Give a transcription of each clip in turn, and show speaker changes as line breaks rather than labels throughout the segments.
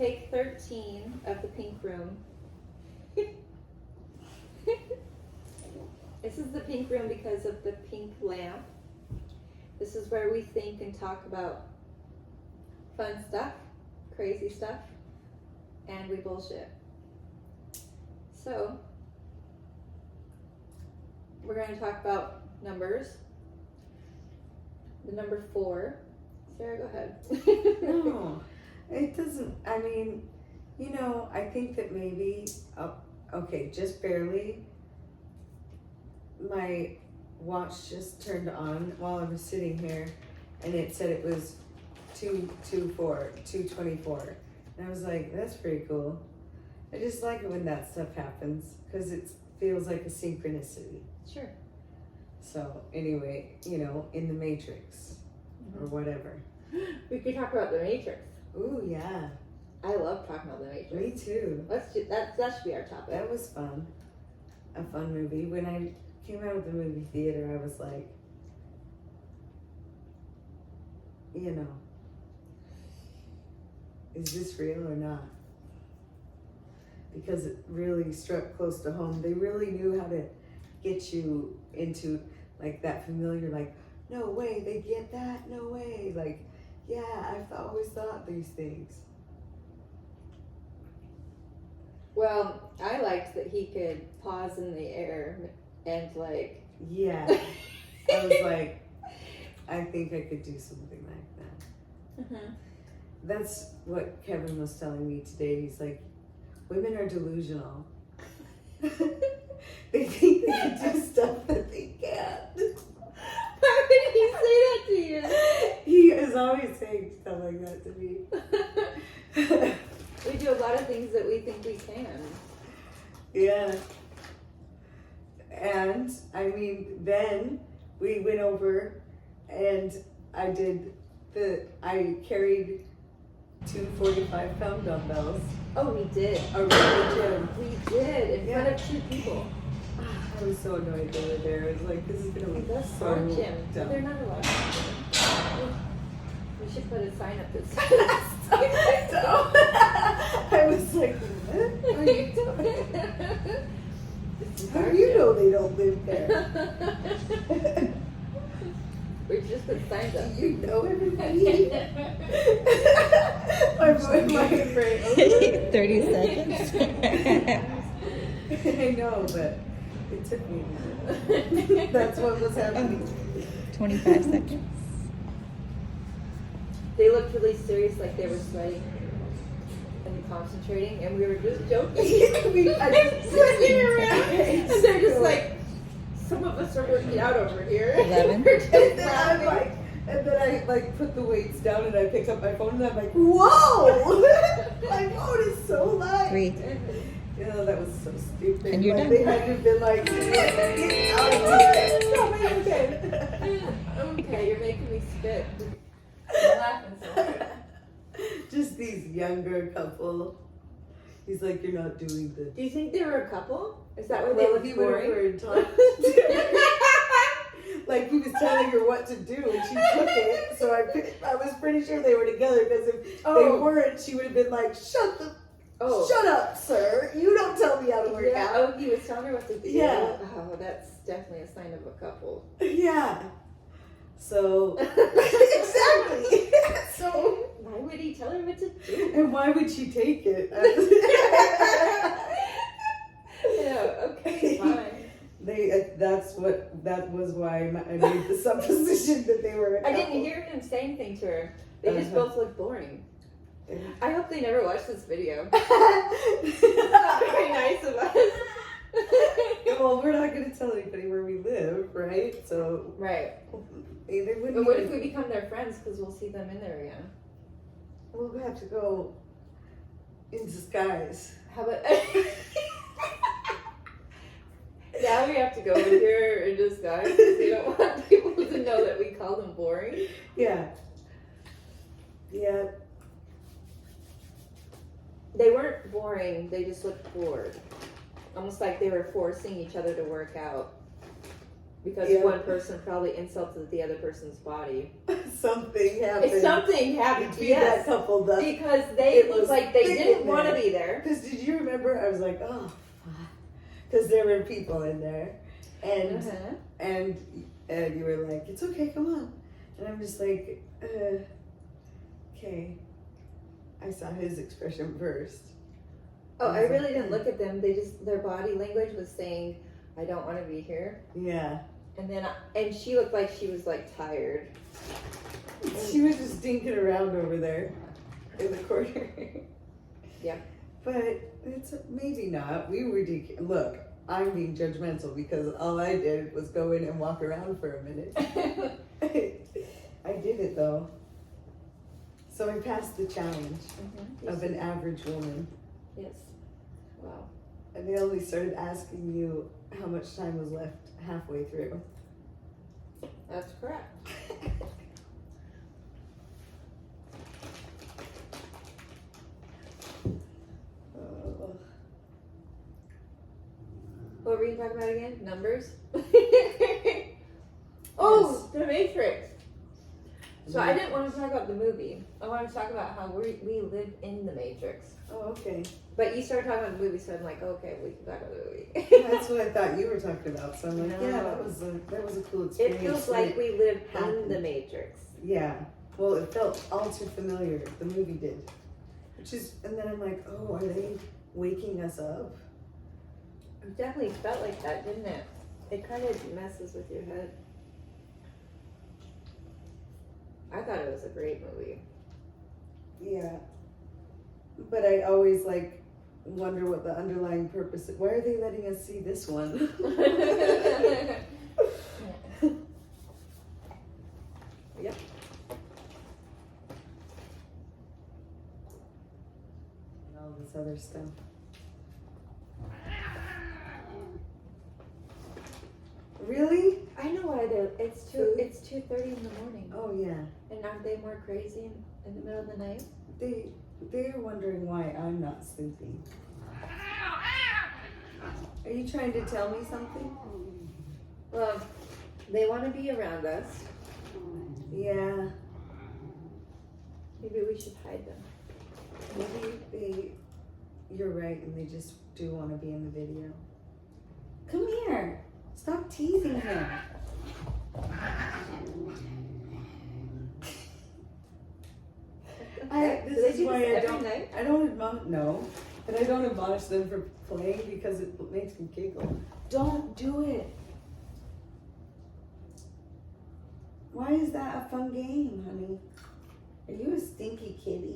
take 13 of the pink room. This is the pink room because of the pink lamp. This is where we think and talk about fun stuff, crazy stuff, and we bullshit. So, we're going to talk about numbers. The number 4. Sarah, go ahead.
No, it doesn't. I mean, I think that maybe, okay, just barely, my watch just turned on while I was sitting here, and it said it was 2:24. And I was like, that's pretty cool. I just like it when that stuff happens, because it feels like a synchronicity.
Sure.
So, anyway, in the Matrix, or whatever.
We could talk about the Matrix.
Ooh, yeah.
I love talking about the Matrix.
Me too.
Let's do that. That should be our topic.
That was fun. A fun movie. When I came out of the movie theater, I was like, is this real or not? Because it really struck close to home. They really knew how to get you into like that familiar, like, no way, they get that? No way. Like, yeah, I've always thought these things.
Well, I liked that he could pause in the air and like.
Yeah. I was like, I think I could do something like that.
Mm-hmm.
That's what Kevin was telling me today. He's like, women are delusional. They think they can do stuff that they can't.
Why would he say that to you?
He is always saying stuff like that to me.
We do a lot of things that we think we can.
Yeah. And, I mean, then we went over and I carried 2 45-pound dumbbells.
Oh, we did.
Around the gym.
We did in front of 2 people.
I was so annoyed they were there. I was like, this is going to be
That's
so
our gym.
dumb.
They're not allowed to. We should put a sign up that says.
I was like, what are you doing? How do you know they don't live there?
We just put signs up.
You know everybody? My brain.
30 seconds.
I know, but it took me a minute. That's what was happening.
25 seconds.
They looked really serious, like they were sweating and concentrating, and we were just joking.
I just looking around.
And they're just like, some of us are working out over here.
11.
We're just
And then I'm
laughing.
and then I like put the weights down and I pick up my phone and I'm like, whoa! My phone is so light.
3.
That was so stupid.
And you're
like,
done.
They had to have been like, get out of here.
Okay, you're making me spit. I'm laughing so hard.
Just these younger couple. He's like, you're not doing this.
Do you think they were a couple? Is that why they
Well,
looked
he went over
boring?
and talked. Like he was telling her what to do, and she took it. So I was pretty sure they were together because if they weren't, she would have been like, "Shut up, sir! You don't tell me how to work
Yeah.
out."
Oh, he was telling her what to do.
Yeah.
Oh, that's definitely a sign of a couple.
Yeah. So exactly. So
Why would he tell her what to do?
and why would she take it?
Yeah. Okay. Fine.
That was why I made the supposition that they were. A
I
couple.
didn't hear him say anything to her. They just
Uh-huh.
both look boring. I hope they never watch this video. Not very nice of us.
Well, we're not going to tell anybody where we live, right? So
Right.
they wouldn't.
But what if
even-
we become their friends because we'll see them in there again?
We'll have to go in disguise.
How about? Now we have to go in here in disguise because we don't want people to know that we call them boring.
Yeah. Yeah.
They weren't boring. They just looked bored. Almost like they were forcing each other to work out. Because
Yeah.
one person probably insulted the other person's body.
something happened.
Something happened,
between that
yes.
couple. The
Because they
It
looked
was
like they
thick
didn't
in
want to
there.
be there.
Because did you remember? I was like, oh, because there were people in there, and
Uh-huh.
and you were like, it's okay, come on, and I'm just like, okay. I saw his expression first.
Oh, I
was
really
like,
didn't look at them. They just, their body language was saying, I don't want to be here.
Yeah,
And then, and she looked like she was like tired.
she was just dinking around over there in the corner.
Yeah.
But it's maybe not. We were look. I'm being judgmental because all I did was go in and walk around for a minute. I did it though. So I passed the challenge of an average woman.
Yes. Wow.
And they only started asking you how much time was left halfway through.
That's correct.
Oh.
What were you talking about again? Numbers? Oh, The Matrix. So I didn't want to talk about the movie. I wanted to talk about how we live in the Matrix.
Oh, okay.
But you started talking about the movie, so I'm like, okay, we can talk about the movie.
That's what I thought you were talking about. So I'm like,
No.
yeah, that was a cool
It
experience.
feels
when
like we live in
happened.
the Matrix.
Yeah. Well, it felt all too familiar. The movie did. And then I'm like, oh, are they waking us up?
It definitely felt like that, didn't it? It kind of messes with your head. I thought it was a great movie.
Yeah. But I always wonder what the underlying purpose is. Why are they letting us see this one?
Yep.
And all this other stuff. Really?
I know why it's
Food?
2:30 in the morning.
Oh yeah.
And aren't they more crazy in the middle of the night?
They're wondering why I'm not sleeping. Are you trying to tell me something?
Well, they want to be around us.
Yeah.
Maybe we should hide them.
Maybe you're right, and they just do want to be in the video. Come here. Stop teasing him.
Do they
This is
do
why
this
I
every
don't.
night?
I don't but I don't admonish them for playing because it makes me giggle. Don't do it. Why is that a fun game, honey? Are you a stinky kitty?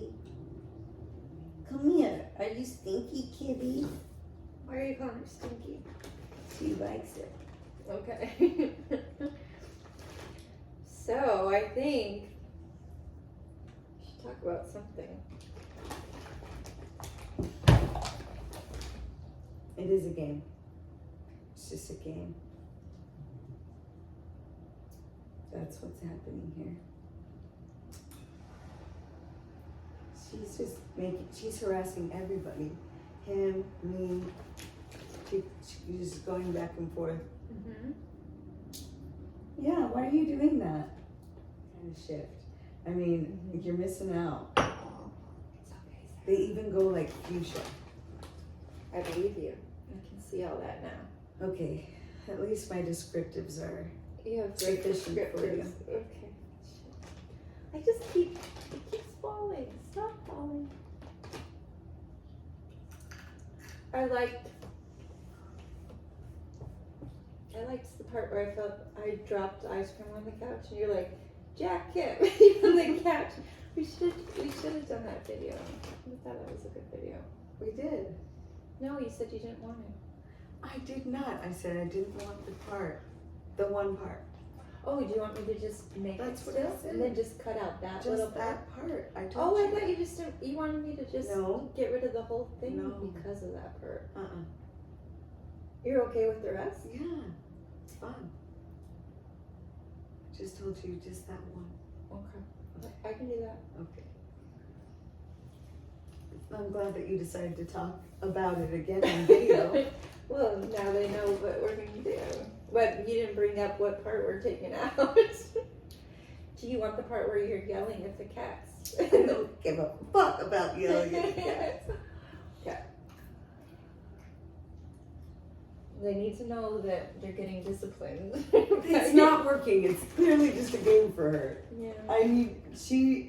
Come here. Are you stinky kitty?
Why are you calling her Stinky?
She likes it.
Okay. So I think we should talk about something.
It is a game. It's just a game. That's what's happening here. She's harassing everybody. Him, me. She's just going back and forth.
Mm-hmm.
Yeah, why are you doing that? Kind of shift. I mean, you're missing out.
It's okay.
They even go fuchsia.
I believe you. I can see all that now.
Okay, at least my descriptives are.
You have great
Sufficient for you.
descriptors. Okay. I just it keeps falling. Stop falling. I liked the part where I felt I dropped ice cream on the couch and you're like, Jack, Kip, on the couch. We should have done that video. I thought that was a good video.
We did.
No, you said you didn't want it.
I did not. I said I didn't want the one part.
Oh, do you want me to just make
That's
it
what I
still?
said.
And then just cut out that little
Just
part?
that part. I told
Oh,
you.
I thought you just you wanted me to just
No.
get rid of the whole thing
No.
because of that part.
Uh-uh.
You're okay with the rest?
Yeah. It's fun. Just told you just that one.
Okay. I can do that.
Okay. I'm glad that you decided to talk about it again on video.
Well, now they know what we're going to do. But you didn't bring up what part we're taking out. Do you want the part where you're yelling at the cats?
I don't give a fuck about yelling at the cats.
They need to know that they're getting disciplined.
It's not working. It's clearly just a game for her.
Yeah.
She's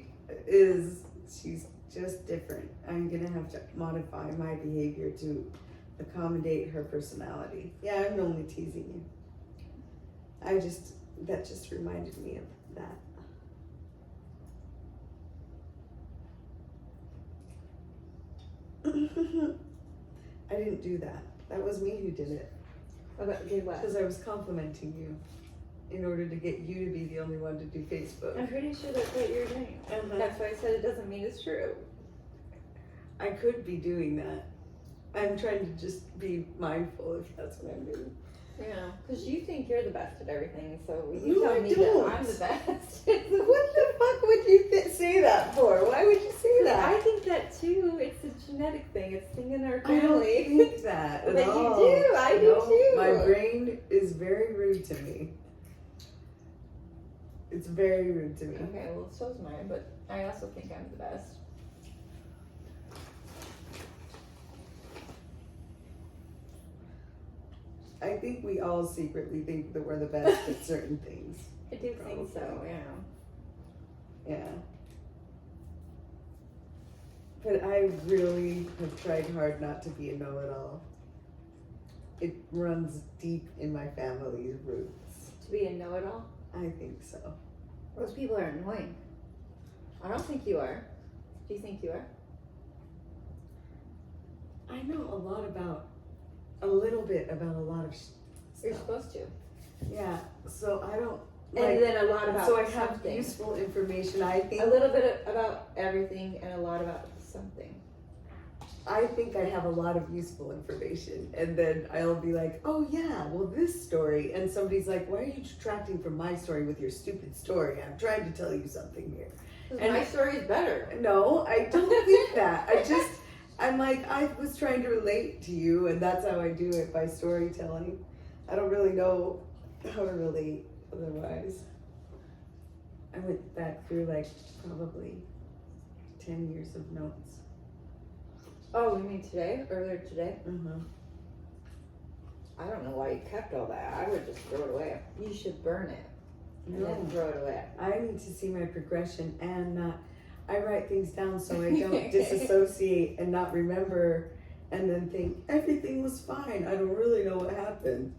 just different. I'm gonna have to modify my behavior to accommodate her personality. Yeah, I'm only teasing you. That just reminded me of that. I didn't do that. That was me who did it.
Did what?
Because I was complimenting you in order to get you to be the only one to do Facebook.
I'm pretty sure that's what you're doing. That's why I said it doesn't mean it's true.
I could be doing that. I'm trying to just be mindful if that's what I'm doing.
Yeah, because you think you're the best at everything, so you
No,
tell
I
me
don't.
that I'm the best.
What the fuck would you say that for? Why would you say that?
I think that too. It's a genetic thing. It's thing in our
I don't
family.
think that at
But you
all.
do. I do too.
My brain is very rude to me. It's very rude to me.
Okay, well, so's mine, but I also think I'm the best.
I think we all secretly think that we're the best at certain things.
I do think so,
Probably.
yeah.
Yeah. But I really have tried hard not to be a know-it-all. It runs deep in my family's roots.
To be a know-it-all?
I think so.
Those people are annoying. I don't think you are. Do you think you are?
I know a little bit about a lot of
You're
stuff.
supposed to.
Yeah, so I don't.
And then a lot about
so I have
something.
useful information. I think
A little bit about everything and a lot about something.
I think I have a lot of useful information, and then I'll be like, oh yeah, well this story, and somebody's like, why are you detracting from my story with your stupid story? I'm trying to tell you something here. And-
My story's better.
No, I don't think that. I'm like, I was trying to relate to you, and that's how I do it, by storytelling. I don't really know how to relate otherwise. I went back through like probably 10 years of notes.
Oh, you mean today? Earlier today?
Mm-hmm.
I don't know why you kept all that. I would just throw it away. You should burn it and then
No,
throw it away.
I need to see my progression and not. I write things down so I don't disassociate and not remember, and then think everything was fine. I don't really know what happened.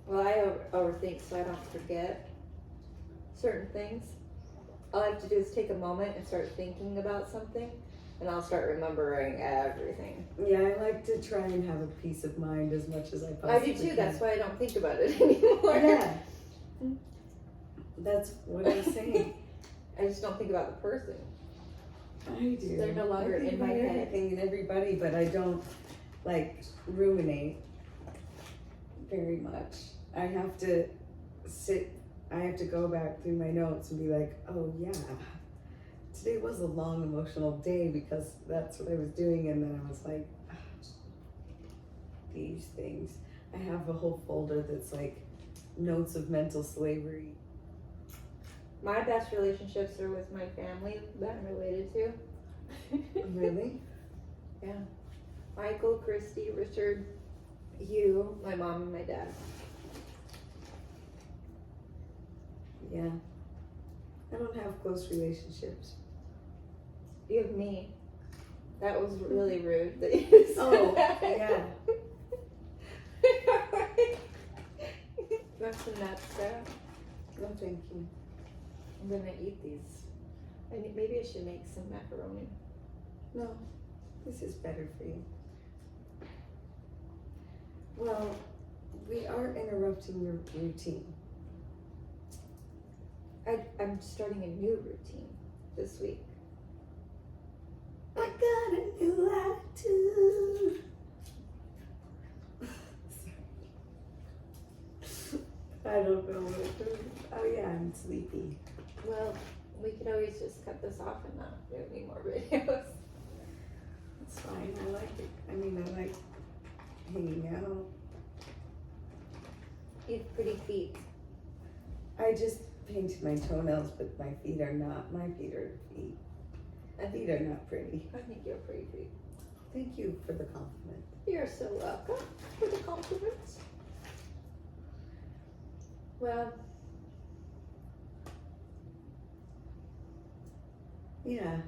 Well, I overthink so I don't forget certain things. All I have to do is take a moment and start thinking about something, and I'll start remembering everything.
Yeah, I like to try and have a peace of mind as much as I
I
possibly
do too.
can.
That's why I don't think about it anymore.
Yeah. That's what I'm saying.
I just don't think about the person.
I do.
They're no longer
I think
in my
about
head.
everything and everybody, but I don't like ruminate very much. I have to go back through my notes and be like, oh yeah, today was a long emotional day because that's what I was doing, and then I was like, these things. I have a whole folder that's like notes of mental slavery.
My best relationships are with my family that I'm related to.
Really?
Yeah. Michael, Christy, Richard, you, my mom, and my dad.
Yeah. I don't have close relationships.
You have me. That was really rude that you said
Oh,
that.
yeah.
That's some nuts, Sarah.
No, thank you.
I'm gonna eat these. Maybe I should make some macaroni.
No, this is better for you. Well, we are interrupting your routine.
I'm starting a new routine this week.
I got a new attitude. I don't know what to do. Oh yeah, I'm sleepy.
Well, we could always just cut this off and not do any more videos.
It's fine. I like it. I mean, I like hanging out.
You have pretty feet.
I just painted my toenails, but my feet are not. My feet are feet. My feet are not pretty.
I think you're pretty feet.
Thank you for the compliment.
You're so welcome for the compliments. Well,
Yeah.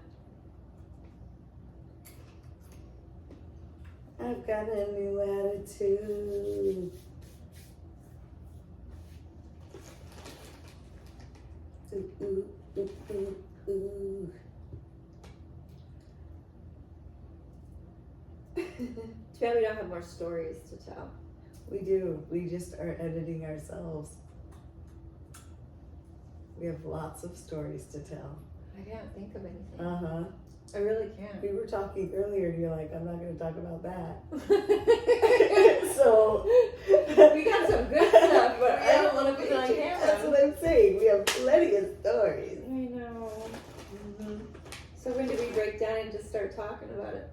I've got a new attitude. Ooh, ooh, ooh, ooh, ooh.
too bad we don't have more stories to tell.
We do. We just are editing ourselves. We have lots of stories to tell.
I can't think of anything.
Uh-huh.
I really can't.
We were talking earlier and you're like, I'm not going to talk about that. So
we got some good stuff, but I don't want to put it on
That's
camera.
what I'm saying. We have plenty of stories.
I know. So when do we break down and just start talking about it?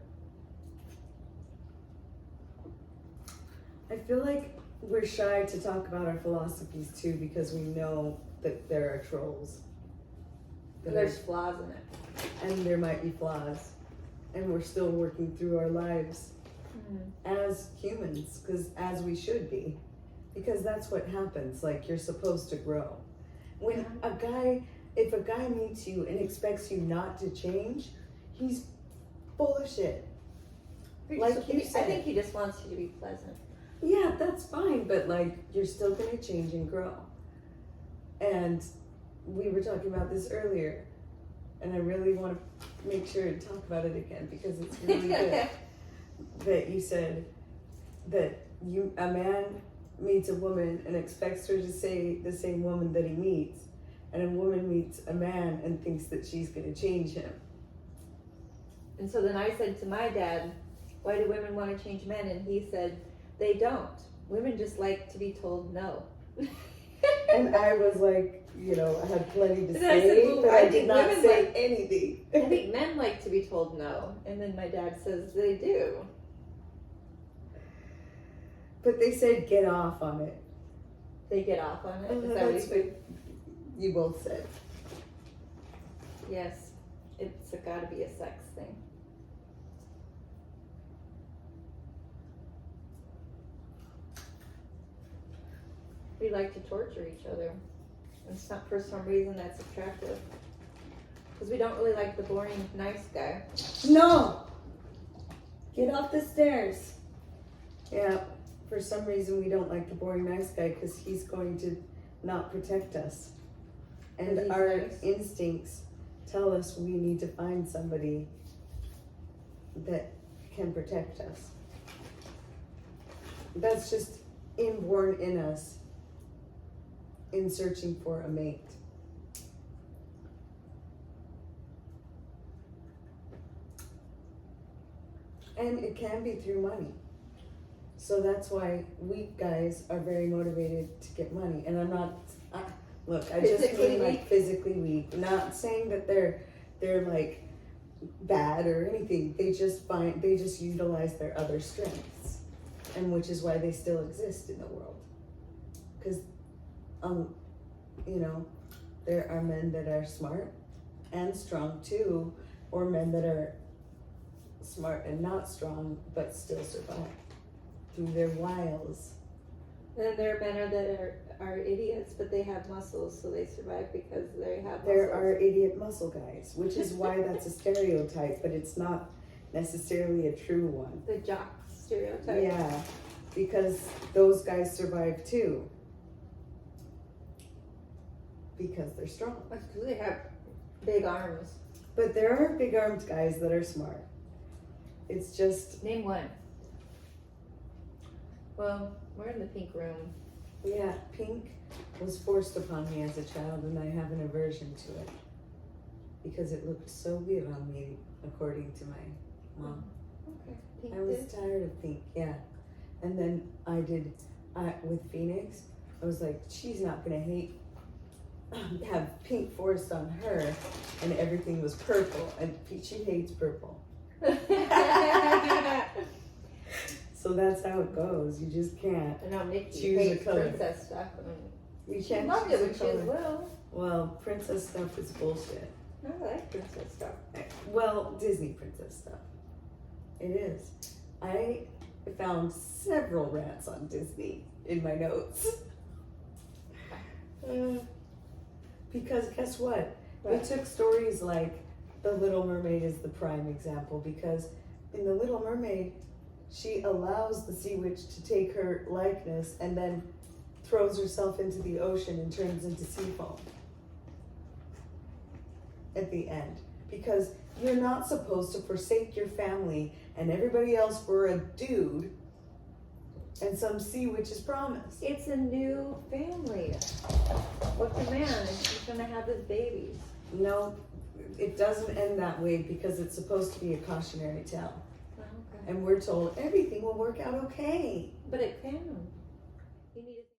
I feel like we're shy to talk about our philosophies too because we know that there are trolls.
There's flaws in it.
And there might be flaws. And we're still working through our lives as humans, because as we should be. Because that's what happens. Like, you're supposed to grow. When if a guy meets you and expects you not to change, he's full of shit. Like you said.
I think he just wants you to be pleasant.
Yeah, that's fine, but like, you're still gonna change and grow. And we were talking about this earlier, and I really want to make sure to talk about it again because it's really good. That you said that a man meets a woman and expects her to say the same woman that he meets, and a woman meets a man and thinks that she's gonna change him.
And so then I said to my dad, why do women want to change men? And he said, they don't. Women just like to be told no.
And I was like, you know, I had plenty to
And I
say,
said, well,
but
I
I
think
did not
women
say
like-
anything.
I think men like to be told no. And then my dad says they do.
But they said get off on it.
They get off on it. Is that what
That's
he said?
what you both said.
Yes. It's gotta be a sex thing. We like to torture each other. And it's not for some reason that's attractive. Because we don't really like the boring, nice guy.
No! Get off the stairs. Yeah, for some reason we don't like the boring nice guy because he's going to not protect us. And
But he's
our
nice.
instincts tell us we need to find somebody that can protect us. That's just inborn in us in searching for a mate. And it can be through money. So that's why weak guys are very motivated to get money. And I'm not, look, I just
Physically
mean like
weak?
physically weak. Not saying that they're like bad or anything. They just utilize their other strengths. And which is why they still exist in the world. Because, you know, there are men that are smart and strong too, or men that are smart and not strong, but still survive through their wiles.
And then there are men that are idiots, but they have muscles, so they survive because they have muscles.
There are idiot muscle guys, which is why that's a stereotype, but it's not necessarily a true one.
The jock stereotype.
Yeah, because those guys survive too. Because they're strong.
That's because they have big arms.
But there are big armed guys that are smart. It's just,
Name one. Well, we're in the pink room.
yeah, pink was forced upon me as a child and I have an aversion to it. Because it looked so good on me, according to my mom.
Okay. Pink
I was
did.
tired of pink, yeah. And then with Phoenix, I was like, she's not gonna have pink forced on her, and everything was purple, and she hates purple. So that's how it goes. You just can't.
I know Nikki
Choose a
hates
color.
princess stuff.
You
She
can't
loved
choose
it
a
when she was
color.
little.
Well, princess stuff is bullshit.
I like princess stuff.
Well, Disney princess stuff. It is. I found several rants on Disney in my notes. Because guess what? We
Right.
took stories like The Little Mermaid is the prime example, because in The Little Mermaid, she allows the sea witch to take her likeness and then throws herself into the ocean and turns into sea foam at the end. Because you're not supposed to forsake your family and everybody else for a dude and some sea witch's promise.
It's a new family. What's a man? And he's gonna have his babies.
No, it doesn't end that way because it's supposed to be a cautionary tale.
Oh, okay.
And we're told everything will work out okay.
But it can.